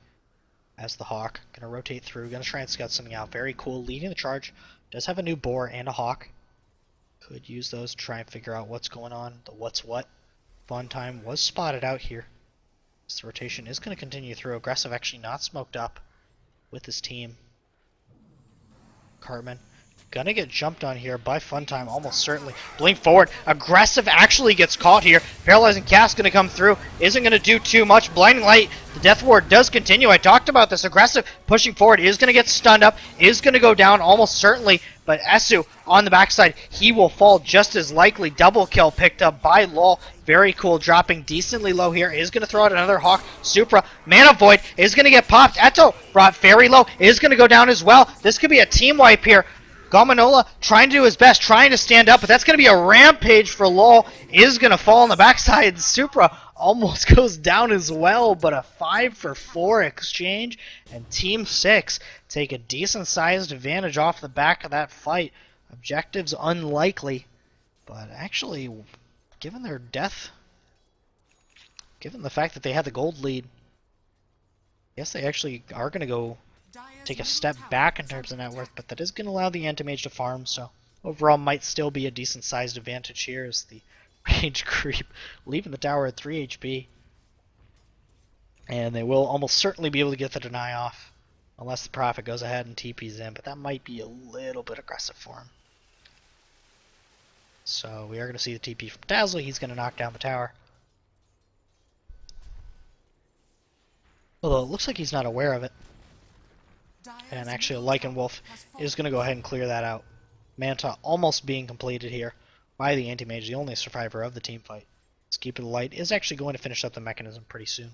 As the Hawk, gonna rotate through, gonna try and scout something out. Very cool, leading the charge. Does have a new Boar and a Hawk. Could use those to try and figure out what's going on. The what's what. Funtime was spotted out here. This rotation is gonna continue through. Aggressive actually not smoked up with his team. Cartman Gonna get jumped on here by Funtime, almost certainly. Blink forward. Aggressive actually gets caught here. Paralyzing Cast gonna come through. Isn't gonna do too much. Blinding Light. The Death Ward does continue. I talked about this. Aggressive pushing forward. Is gonna get stunned up. Is gonna go down almost certainly. But Esu on the backside, he will fall just as likely. Double kill picked up by Lol. Very cool, dropping decently low here. Is going to throw out another Hawk. Supra, Mana Void is going to get popped. Eto brought very low. Is going to go down as well. This could be a team wipe here. Gominola trying to do his best, trying to stand up, but that's going to be a rampage for Lol. Is going to fall on the backside. Supra almost goes down as well, but a 5-for-4 exchange. And Team 6 take a decent-sized advantage off the back of that fight. Objectives unlikely, but actually, given their death, given the fact that they had the gold lead, I guess they actually are going to go take a step back in terms of net worth, but that is going to allow the Anti-Mage to farm, so overall might still be a decent-sized advantage here as the Rage Creep leaving the tower at 3 HP. And they will almost certainly be able to get the deny off, unless the Prophet goes ahead and TPs in, but that might be a little bit aggressive for him. So we are going to see the TP from Dazzle. He's going to knock down the tower. Although it looks like he's not aware of it. And actually a Lycan Wolf is going to go ahead and clear that out. Manta almost being completed here by the Anti-Mage, the only survivor of the team fight. Keeper of the Light is actually going to finish up the mechanism pretty soon.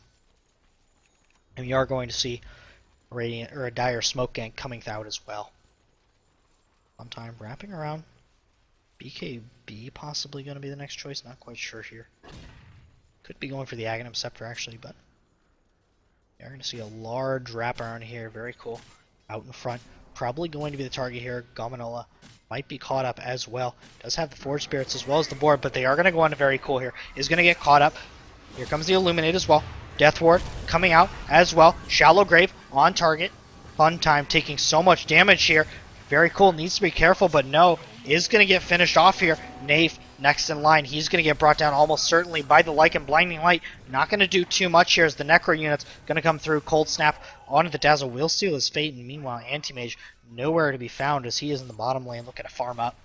And we are going to see a Radiant or a Dire Smoke Gank coming out as well. On time, wrapping around. BKB possibly going to be the next choice, not quite sure here. Could be going for the Aghanim Scepter actually, but you're going to see a large wraparound here, very cool. Out in front, probably going to be the target here. Gominola might be caught up as well. Does have the Forge Spirits as well as the board, but they are going to go on to very cool here. Is going to get caught up. Here comes the Illuminate as well. Death Ward coming out as well. Shallow Grave on target. Funtime taking so much damage here. Very cool, needs to be careful, but no. Is going to get finished off here. Nafe next in line. He's going to get brought down almost certainly by the Lycan Blinding Light. Not going to do too much here as the Necro unit's going to come through. Cold Snap onto the Dazzle. Will steal his fate, and meanwhile Anti-Mage nowhere to be found as he is in the bottom lane looking to farm up.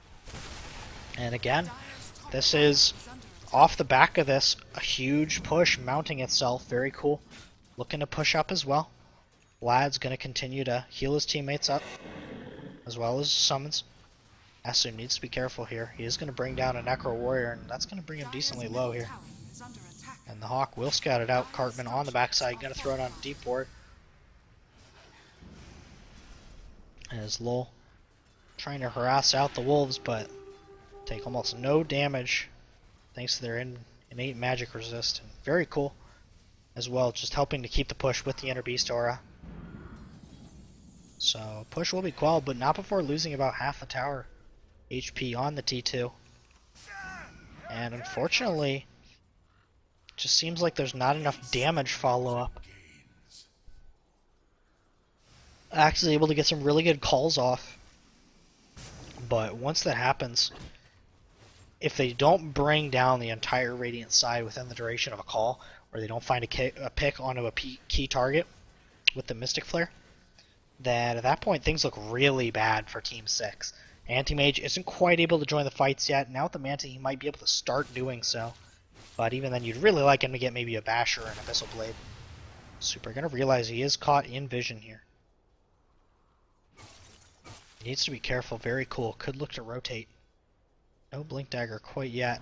And again, this is off the back of this, a huge push mounting itself. Very cool. Looking to push up as well. Vlad's going to continue to heal his teammates up as well as summons. Esu needs to be careful here. He is going to bring down a Necro Warrior, and that's going to bring him decently low here. And the Hawk will scout it out. Cartman on the backside, going to throw it on a deep ward. As Lol trying to harass out the Wolves, but take almost no damage thanks to their innate magic resist. And very cool as well, just helping to keep the push with the Inner Beast Aura. So push will be quelled, but not before losing about half the tower HP on the T2. And unfortunately, it just seems like there's not enough damage follow-up. Actually able to get some really good calls off. But once that happens, if they don't bring down the entire Radiant side within the duration of a call, or they don't find a pick onto a key target with the Mystic Flare, then at that point things look really bad for Team 6. Anti-Mage isn't quite able to join the fights yet. Now with the Manta he might be able to start doing so. But even then you'd really like him to get maybe a Basher and a Missile Blade. Super gonna realize he is caught in vision here. He needs to be careful, very cool. Could look to rotate. No Blink Dagger quite yet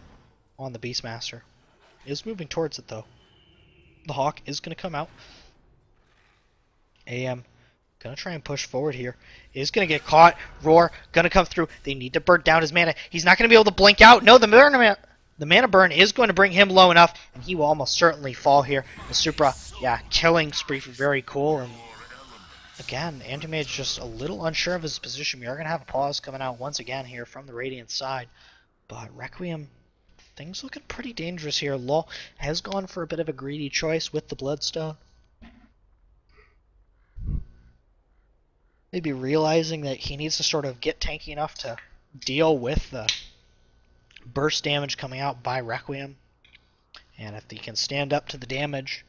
on the Beastmaster. Is moving towards it though. The Hawk is gonna come out. AM gonna try and push forward here. Is gonna get caught. Roar gonna come through. They need to burn down his mana. He's not gonna be able to blink out. No, the mana burn is going to bring him low enough, and he will almost certainly fall here. The Supra, yeah, killing spree, very cool. And again, Anti-Mage just a little unsure of his position. We are gonna have a pause coming out once again here from the Radiant side, but Requiem, things looking pretty dangerous here. Lol has gone for a bit of a greedy choice with the Bloodstone. Maybe realizing that he needs to sort of get tanky enough to deal with the burst damage coming out by Requiem. And if he can stand up to the damage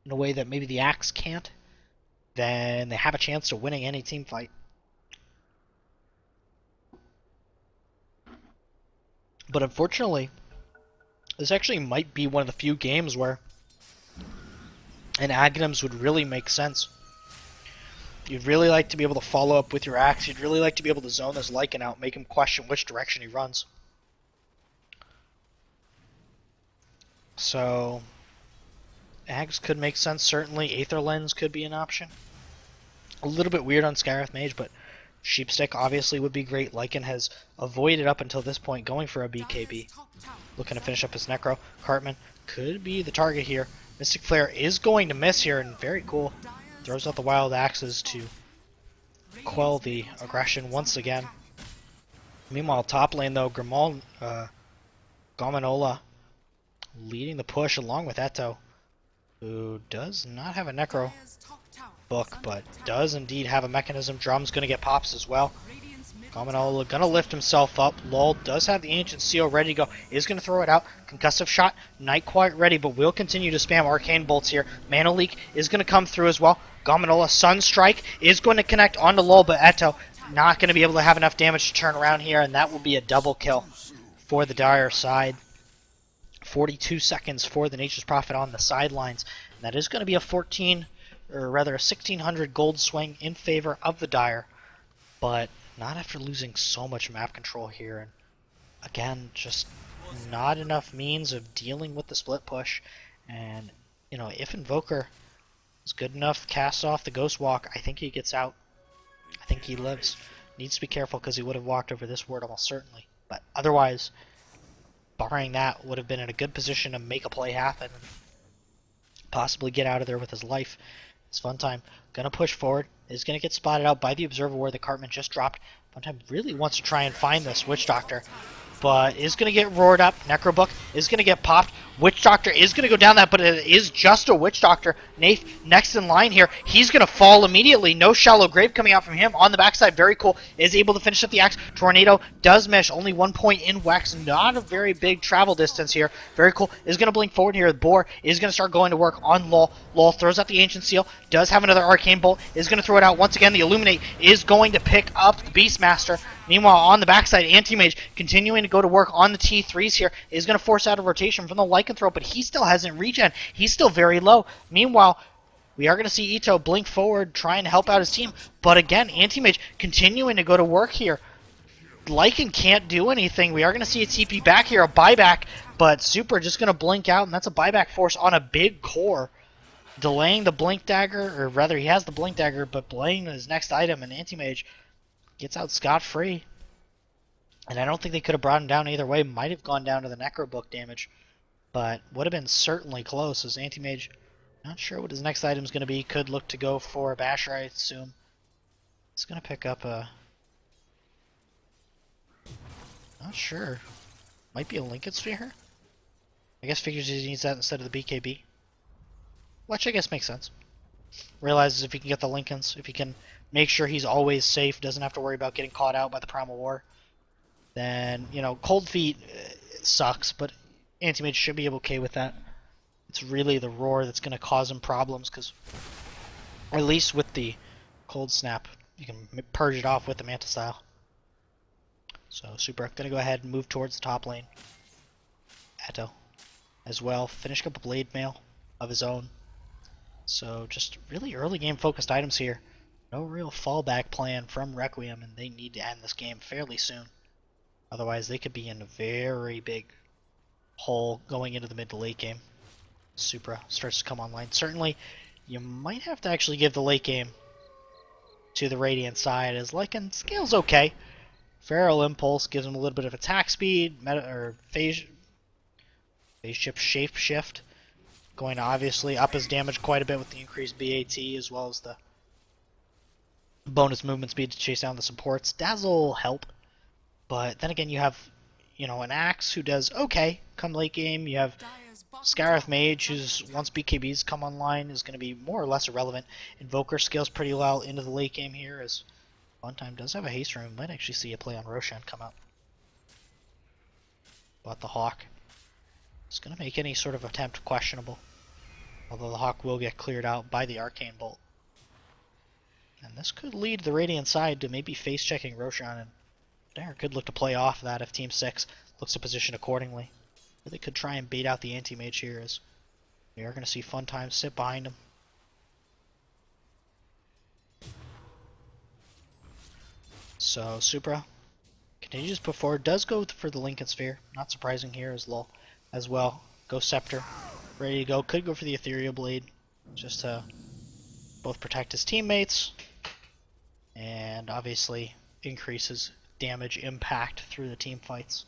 in a way that maybe the Axe can't, then they have a chance to winning any team fight. But unfortunately, this actually might be one of the few games where an Aghanims would really make sense. You'd really like to be able to follow up with your Axe. You'd really like to be able to zone this Lycan out, make him question which direction he runs. So, Ags could make sense, certainly. Aether Lens could be an option. A little bit weird on Scarif Mage, but Sheepstick obviously would be great. Lycan has avoided up until this point going for a BKB. Looking to finish up his Necro. Cartman could be the target here. Mystic Flare is going to miss here, and very cool. Throws out the Wild Axes to quell the aggression once again. Meanwhile, top lane though, Gominola leading the push along with Eto, who does not have a Necro book, but does indeed have a mechanism. Drum's going to get pops as well. Gominola going to lift himself up. Lol does have the Ancient Seal ready to go. Is going to throw it out. Concussive Shot, not quite ready, but will continue to spam Arcane Bolts here. Mana Leak is going to come through as well. Gominola, Sunstrike is going to connect onto Lol, but Eto not going to be able to have enough damage to turn around here, and that will be a double kill for the Dire side. 42 seconds for the Nature's Prophet on the sidelines. And that is going to be a 1600 gold swing in favor of the Dire, but not after losing so much map control here. And again, just not enough means of dealing with the split push. And, you know, if Invoker is good enough, casts off the Ghost Walk, I think he gets out. I think he lives. Needs to be careful because he would have walked over this ward almost certainly. But otherwise, barring that, would have been in a good position to make a play happen and possibly get out of there with his life. It's Funtime. Gonna push forward. Is gonna get spotted out by the Observer where the Cartman just dropped. Funtime really wants to try and find this Witch Doctor, but is gonna get roared up. Necrobook is gonna get popped. Witch Doctor is gonna go down that, but it is just a Witch Doctor. Nath next in line here. He's gonna fall immediately. No Shallow Grave coming out from him on the backside. Very cool. Is able to finish up the axe. Tornado does miss. Only 1 point in Wex. Not a very big travel distance here. Very cool. Is gonna blink forward here. The Boar is gonna start going to work on Lol. Lol throws out the Ancient Seal. Does have another Arcane Bolt. Is gonna throw it out once again. The Illuminate is going to pick up the Beastmaster. Meanwhile, on the backside, Anti-Mage continuing to go to work on the T3s here. Is going to force out a rotation from the Lycanthrope, but he still hasn't regen. He's still very low. Meanwhile, we are going to see Ito blink forward, trying to help out his team. But again, Anti-Mage continuing to go to work here. Lycan can't do anything. We are going to see a TP back here, a buyback, but Super just going to blink out, and that's a buyback force on a big core. Delaying the Blink Dagger, or rather, he has the Blink Dagger, but delaying his next item, and Anti-Mage gets out scot-free. And I don't think they could have brought him down either way. Might have gone down to the Necrobook damage, but would have been certainly close, as Anti-Mage, not sure what his next item is going to be. Could look to go for a Basher, I assume. It's going to pick up a... not sure. Might be a Lincoln Sphere? I guess figures he needs that instead of the BKB. Which I guess makes sense. Realizes if he can get the Lincolns, if he can make sure he's always safe, doesn't have to worry about getting caught out by the Primal War, then, you know, Cold Feet sucks, but Anti-Mage should be okay with that. It's really the Roar that's going to cause him problems, because at least with the Cold Snap, you can purge it off with the Manta Style. So Super going to go ahead and move towards the top lane. Eto as well, finishing up a Blade Mail of his own. So just really early game focused items here. No real fallback plan from Requiem, and they need to end this game fairly soon. Otherwise, they could be in a very big hole going into the mid to late game. Supra starts to come online. Certainly, you might have to actually give the late game to the Radiant side, as Lycan scales okay. Feral Impulse gives him a little bit of attack speed, phase shift, shape shift. Going to obviously up his damage quite a bit with the increased BAT, as well as the bonus movement speed to chase down the supports. Dazzle help, but then again you have, you know, an Axe who does okay come late game. You have Scarif Mage, who's once BKBs come online is going to be more or less irrelevant. Invoker scales pretty well into the late game here, as Funtime does have a haste room. Might actually see a play on Roshan come out. But the Hawk is going to make any sort of attempt questionable. Although the Hawk will get cleared out by the Arcane Bolt. And this could lead the Radiant side to maybe face-checking Roshan, and Dire could look to play off that if Team 6 looks to position accordingly. Really could try and bait out the anti-mage here, as we are going to see Fun Time sit behind him. So Supra continues to put forward, does go for the Lincoln Sphere. Not surprising here as well. Go Scepter, ready to go. Could go for the Ethereal Blade, just to both protect his teammates and obviously increases damage impact through the team fights.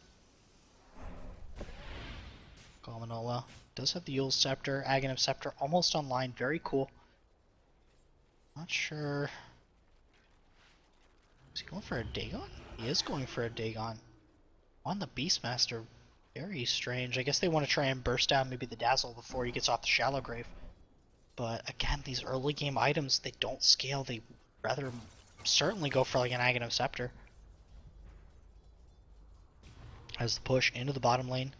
Galmanola does have the Yule Scepter, Aghanim Scepter almost online, very cool. Not sure. Is he going for a Dagon? He is going for a Dagon. On the Beastmaster, very strange. I guess they want to try and burst down maybe the Dazzle before he gets off the Shallow Grave. But again, these early game items, they don't scale. They rather certainly go for like an Aghanim Scepter. As the push into the bottom lane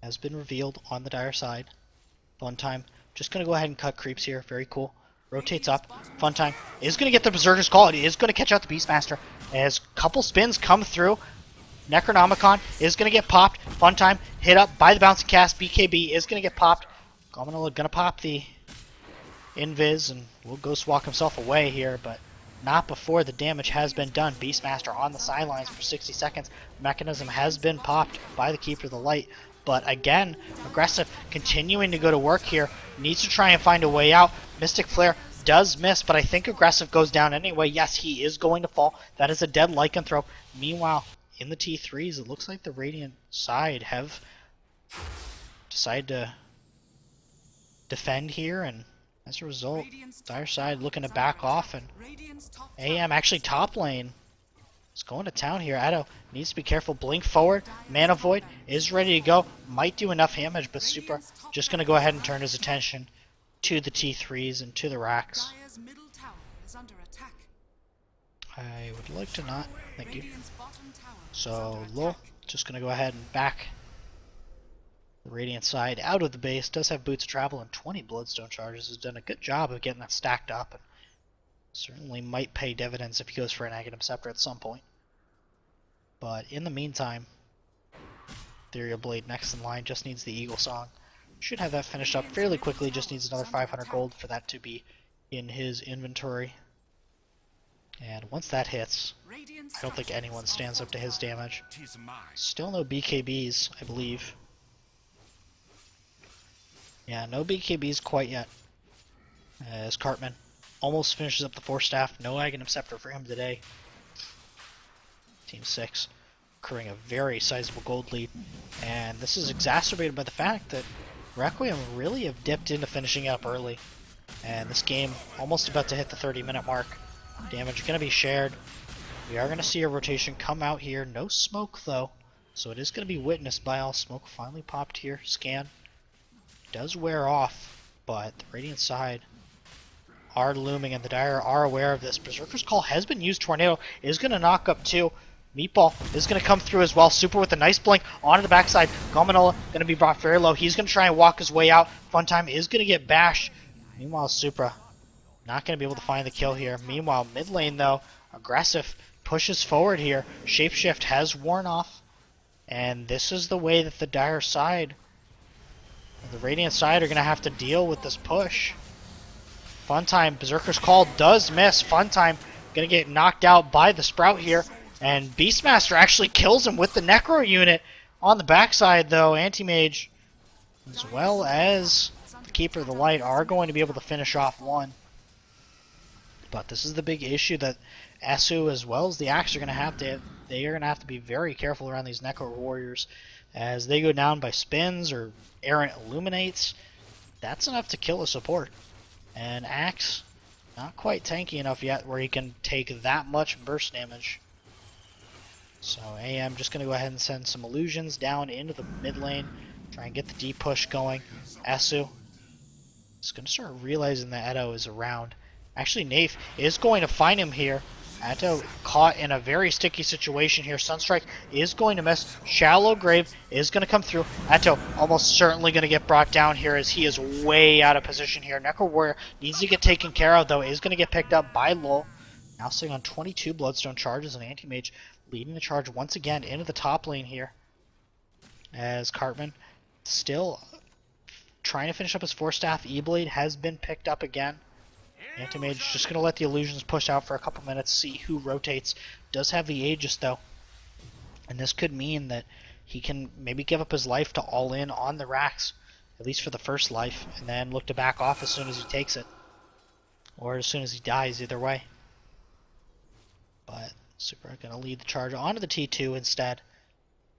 has been revealed on the Dire side. Fun Time just going to go ahead and cut creeps here. Very cool. Rotates up. Fun Time is going to get the Berserker's Call. It is going to catch out the Beastmaster. As a couple spins come through, Necronomicon is going to get popped. Fun Time hit up by the Bouncing Cast. BKB is going to get popped. Galmanola going to pop the Invis and will Ghost Walk himself away here, but not before the damage has been done. Beastmaster on the sidelines for 60 seconds. Mechanism has been popped by the Keeper of the Light. But again, Aggressive continuing to go to work here. Needs to try and find a way out. Mystic Flare does miss, but I think Aggressive goes down anyway. Yes, he is going to fall. That is a dead Lycanthrope. Meanwhile, in the T3s, it looks like the Radiant side have decided to defend here, and as a result, Dire side looking to back off, and AM actually top lane is going to town here. Addo needs to be careful. Blink forward. Mana Void is ready to go. Might do enough damage, but Super just going to go ahead and turn his attention to the T3s and to the racks. I would like to not. Thank you. So Lul just going to go ahead and back the Radiant side out of the base. Does have Boots of Travel and 20 Bloodstone charges. Has done a good job of getting that stacked up, and certainly might pay dividends if he goes for an Aghanim Scepter at some point. But in the meantime, Ethereal Blade next in line just needs the Eagle Song. Should have that finished up fairly quickly. Just needs another 500 gold for that to be in his inventory. And once that hits, I don't think anyone stands up to his damage. Still no BKBs, I believe. Yeah, no BKBs quite yet. As Cartman almost finishes up the 4-staff. No Aghanim Scepter for him today. Team 6 accruing a very sizable gold lead. And this is exacerbated by the fact that Requiem really have dipped into finishing up early. And this game almost about to hit the 30-minute mark. Damage going to be shared. We are going to see a rotation come out here. No smoke though, so it is going to be witnessed by all. Smoke finally popped here. Scan does wear off, but the Radiant side are looming, and the Dire are aware of this. Berserker's Call has been used. Tornado is going to knock up too. Meatball is going to come through as well. Super with a nice blink onto the backside. Galmanola going to be brought very low. He's going to try and walk his way out. Fun Time is going to get bashed. Meanwhile, Supra not going to be able to find the kill here. Meanwhile, mid lane though, Aggressive pushes forward here. Shapeshift has worn off, and this is the way that the Dire side, the Radiant side, are going to have to deal with this push. Fun Time, Berserker's Call does miss. Fun Time going to get knocked out by the Sprout here, and Beastmaster actually kills him with the Necro unit on the backside though. Anti-Mage as well as the Keeper of the Light are going to be able to finish off one. But this is the big issue that Esu as well as the Axe are going to have to. They are going to have to be very careful around these Necro Warriors as they go down by spins or errant illuminates. That's enough to kill a support. And Axe not quite tanky enough yet where he can take that much burst damage. So AM just going to go ahead and send some illusions down into the mid lane, try and get the deep push going. Esu is going to start realizing that Edo is around. Actually, Nafe is going to find him here. Atto caught in a very sticky situation here. Sunstrike is going to miss. Shallow Grave is going to come through. Atto almost certainly going to get brought down here as he is way out of position here. Necro Warrior needs to get taken care of though. Is going to get picked up by Lul. Now sitting on 22 Bloodstone charges, and Anti-Mage leading the charge once again into the top lane here. as Cartman still trying to finish up his 4-staff. E-Blade has been picked up again. Anti-Mage just going to let the illusions push out for a couple minutes, see who rotates. Does have the Aegis though, and this could mean that he can maybe give up his life to all in on the racks, at least for the first life, and then look to back off as soon as he takes it, or as soon as he dies, either way. But Super going to lead the charge onto the T2 instead.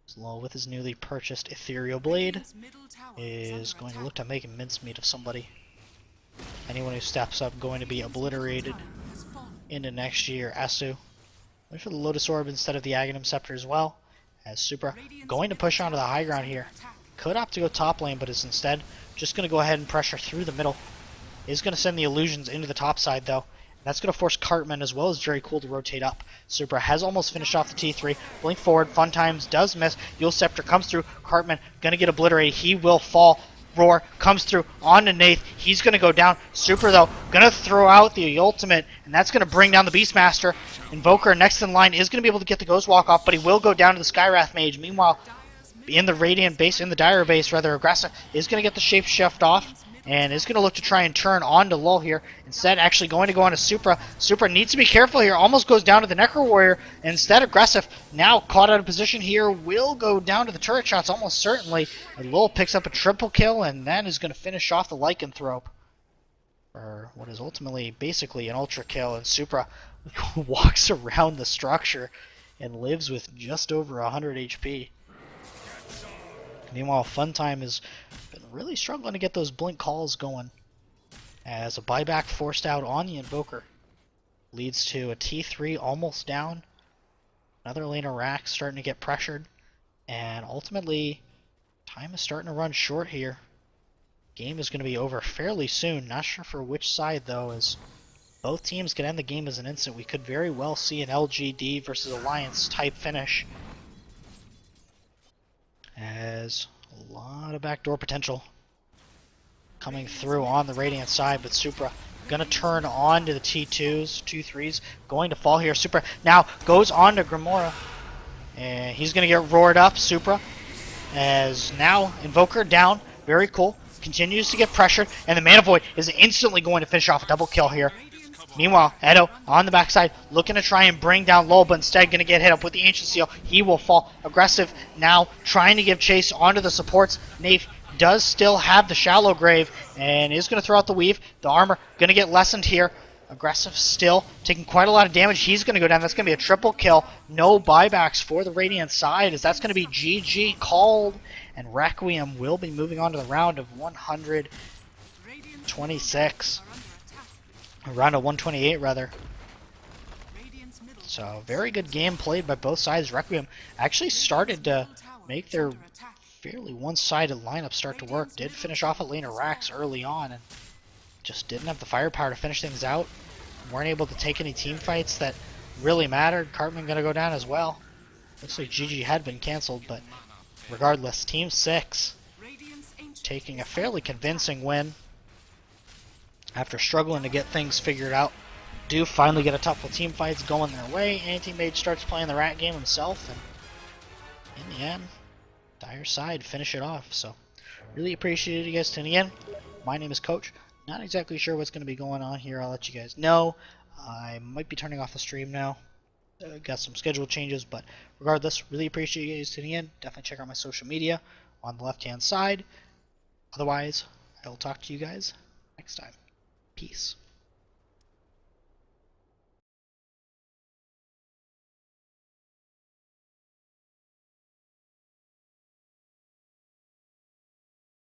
Slow with his newly purchased Ethereal Blade is going to look to make a mincemeat of somebody. Anyone who steps up going to be obliterated into next year. Asu went for the Lotus Orb instead of the Aghanim Scepter as well, as Supra going to push onto the high ground here. Could opt to go top lane, but is instead just going to go ahead and pressure through the middle. Is going to send the illusions into the top side though. That's going to force Cartman as well as Very Cool to rotate up. Supra has almost finished off the T3. Blink forward, Fun Times does miss. Yule Scepter comes through. Cartman going to get obliterated. He will fall. Roar comes through on to Nath. He's going to go down. Super, though, going to throw out the ultimate, and that's going to bring down the Beastmaster. Invoker next in line is going to be able to get the Ghost Walk off, but he will go down to the Skywrath Mage. Meanwhile, in the Radiant base, in the Dire base, rather, Aggressive is going to get the Shape Shift off, and is going to look to try and turn on to Lull here. Instead, actually going to go on to Supra. Supra needs to be careful here. Almost goes down to the Necro Warrior. Instead, Aggressive, now caught out of position here, will go down to the turret shots almost certainly. And Lull picks up a triple kill, and then is going to finish off the Lycanthrope for what is ultimately basically an ultra kill. And Supra walks around the structure and lives with just over 100 HP. Meanwhile, Funtime has been really struggling to get those blink calls going, as a buyback forced out on the Invoker leads to a T3 almost down. Another lane of racks starting to get pressured, and ultimately time is starting to run short here. Game is going to be over fairly soon. Not sure for which side though, as both teams can end the game as an instant. We could very well see an LGD versus Alliance type finish, as a lot of backdoor potential coming through on the Radiant side, but Supra gonna turn on to the T2s, 2-3s, going to fall here. Supra now goes on to Grimora, and he's gonna get roared up. Supra, as now Invoker down, Very Cool, continues to get pressured, and the Mana Void is instantly going to finish off a double kill here. Meanwhile, Edo on the backside looking to try and bring down Lull, but instead going to get hit up with the Ancient Seal. He will fall. Aggressive now trying to give chase onto the supports. Nath does still have the Shallow Grave and is going to throw out the Weave. The armor going to get lessened here. Aggressive still taking quite a lot of damage. He's going to go down. That's going to be a triple kill. No buybacks for the Radiant side, as that's going to be GG called. And Requiem will be moving on to the round of 126. Around a 128 rather. So very good game played by both sides. Requiem actually started to make their fairly one-sided lineup start to work. Did finish off a lane of racks early on and just didn't have the firepower to finish things out. Weren't able to take any team fights that really mattered. Cartman gonna go down as well. Looks like GG had been cancelled, but regardless, Team 6 taking a fairly convincing win. After struggling to get things figured out, do finally get a couple team fights going their way. Anti-Mage starts playing the rat game himself, and in the end, Dire side finish it off. So, really appreciate you guys tuning in. My name is Coach. Not exactly sure what's going to be going on here. I'll let you guys know. I might be turning off the stream now. Got some schedule changes, but regardless, really appreciate you guys tuning in. Definitely check out my social media on the left-hand side. Otherwise, I will talk to you guys next time. Peace.